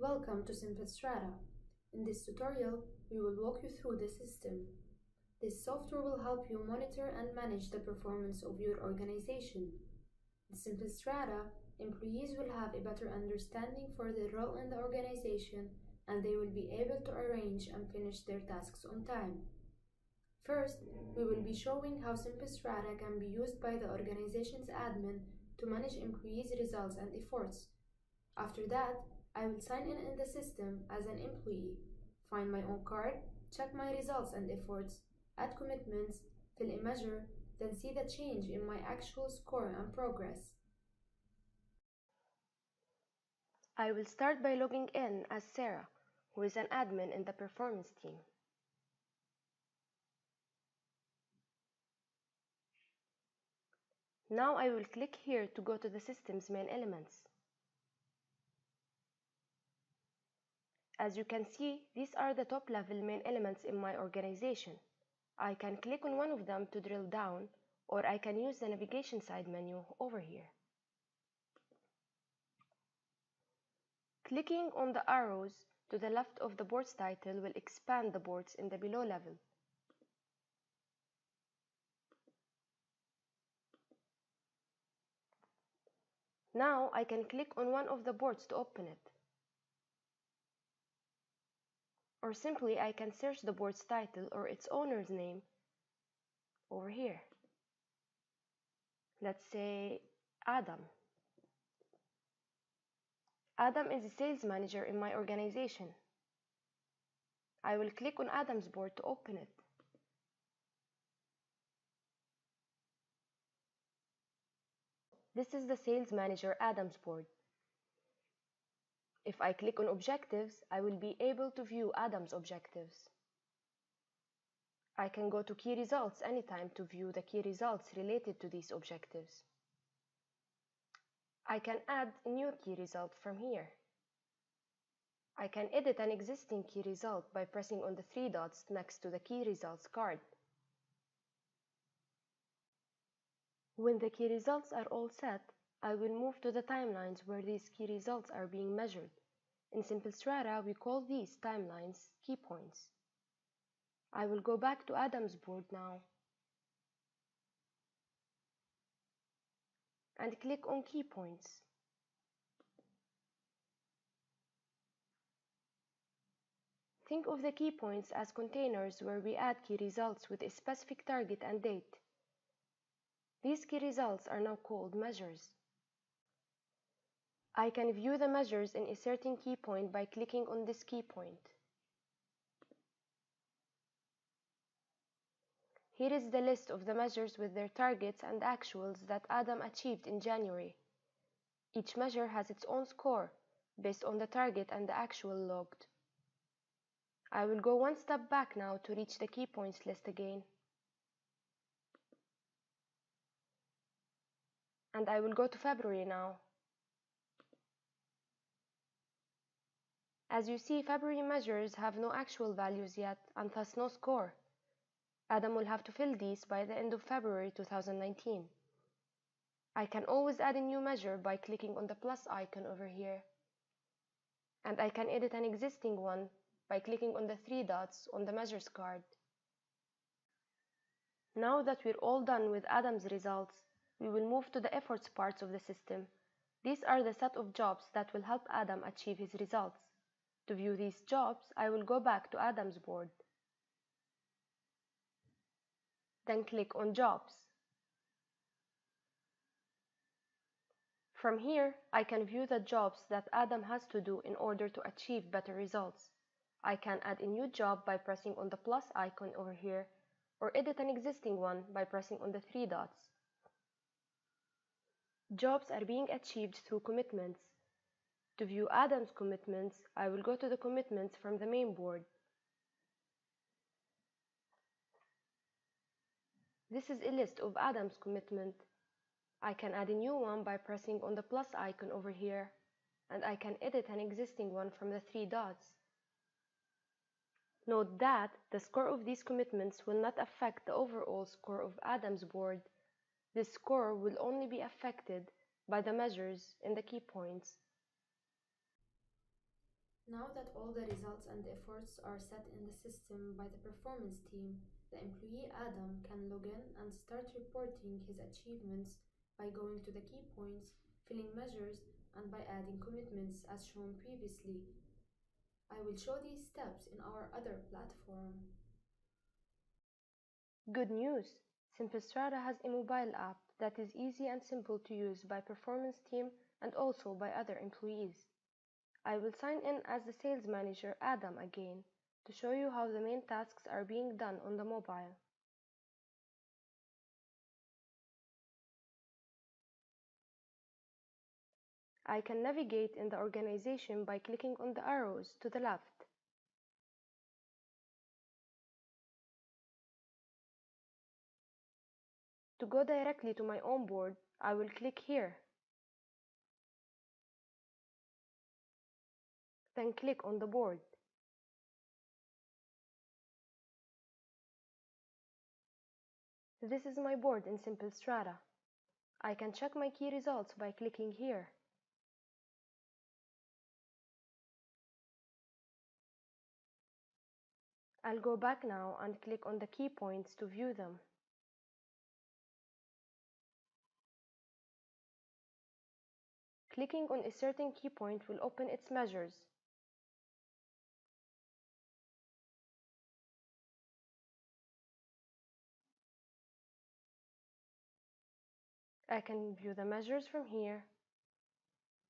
Welcome to SimpleStrata. In this tutorial, we will walk you through the system. This software will help you monitor and manage the performance of your organization. With SimpleStrata, employees will have a better understanding for their role in the organization, and they will be able to arrange and finish their tasks on time. First, we will be showing how SimpleStrata can be used by the organization's admin to manage employees' results and efforts. After that, I will sign in the system as an employee, find my own card, check my results and efforts, add commitments, fill a measure, then see the change in my actual score and progress. I will start by logging in as Sarah, who is an admin in the performance team. Now I will click here to go to the system's main elements. As you can see, these are the top-level main elements in my organization. I can click on one of them to drill down, or I can use the navigation side menu over here. Clicking on the arrows to the left of the board's title will expand the boards in the below level. Now I can click on one of the boards to open it. Or simply I can search the board's title or its owner's name over here. Let's say Adam. Adam is a sales manager in my organization. I will click on Adam's board to open it. This is the sales manager Adam's board. If I click on objectives, I will be able to view Adam's objectives. I can go to key results anytime to view the key results related to these objectives. I can add a new key result from here. I can edit an existing key result by pressing on the three dots next to the key results card. When the key results are all set, I will move to the timelines where these key results are being measured. In SimpleStrata, we call these timelines key points. I will go back to Adam's board now and click on key points. Think of the key points as containers where we add key results with a specific target and date. These key results are now called measures. I can view the measures in a certain key point by clicking on this key point. Here is the list of the measures with their targets and actuals that Adam achieved in January. Each measure has its own score based on the target and the actual logged. I will go one step back now to reach the key points list again. And I will go to February now. As you see, February measures have no actual values yet and thus no score. Adam will have to fill these by the end of February 2019. I can always add a new measure by clicking on the plus icon over here. And I can edit an existing one by clicking on the three dots on the measures card. Now that we're all done with Adam's results, we will move to the efforts parts of the system. These are the set of jobs that will help Adam achieve his results. To view these jobs, I will go back to Adam's board. Then click on Jobs. From here, I can view the jobs that Adam has to do in order to achieve better results. I can add a new job by pressing on the plus icon over here, or edit an existing one by pressing on the three dots. Jobs are being achieved through commitments. To view Adam's commitments, I will go to the commitments from the main board. This is a list of Adam's commitment. I can add a new one by pressing on the plus icon over here, and I can edit an existing one from the three dots. Note that the score of these commitments will not affect the overall score of Adam's board. This score will only be affected by the measures in the key points. Now that all the results and efforts are set in the system by the performance team, the employee Adam can log in and start reporting his achievements by going to the key points, filling measures, and by adding commitments as shown previously. I will show these steps in our other platform. Good news! SimpleStrata has a mobile app that is easy and simple to use by performance team and also by other employees. I will sign in as the sales manager Adam again to show you how the main tasks are being done on the mobile. I can navigate in the organization by clicking on the arrows to the left. To go directly to my own board, I will click here. Then click on the board. This is my board in SimpleStrata. I can check my key results by clicking here. I'll go back now and click on the key points to view them. Clicking on a certain key point will open its measures. I can view the measures from here,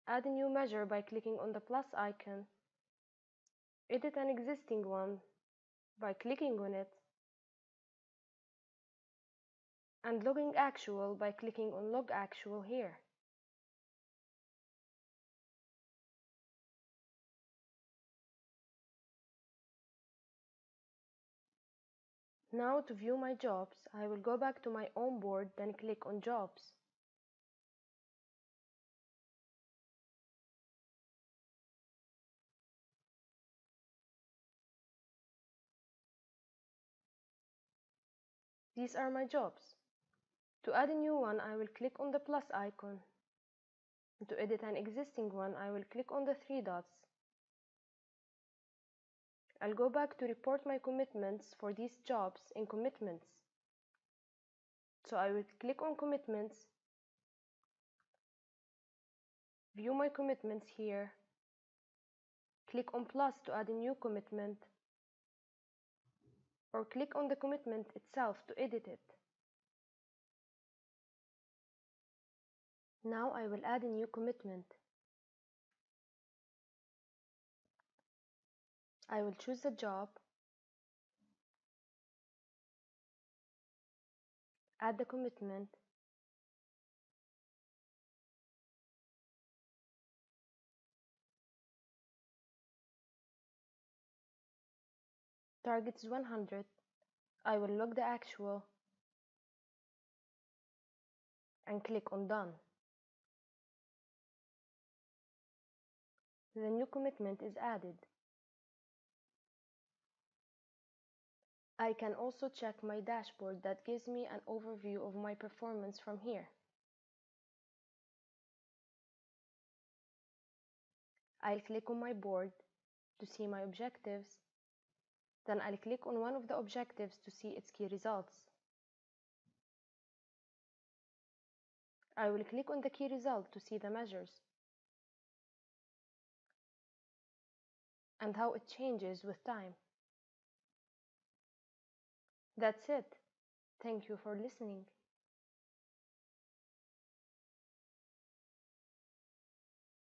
add a new measure by clicking on the plus icon, edit an existing one by clicking on it, and logging actual by clicking on log actual here. Now to view my jobs, I will go back to my own board, then click on jobs. These are my jobs. To add a new one, I will click on the plus icon. To edit an existing one, I will click on the three dots. I'll go back to report my commitments for these jobs in commitments. So I will click on commitments, view my commitments here, click on plus to add a new commitment, or click on the commitment itself to edit it. Now I will add a new commitment. I will choose the job, add the commitment, target is 100, I will log the actual, and click on done. The new commitment is added. I can also check my dashboard that gives me an overview of my performance from here. I'll click on my board to see my objectives. Then I'll click on one of the objectives to see its key results. I will click on the key result to see the measures and how it changes with time. That's it. Thank you for listening.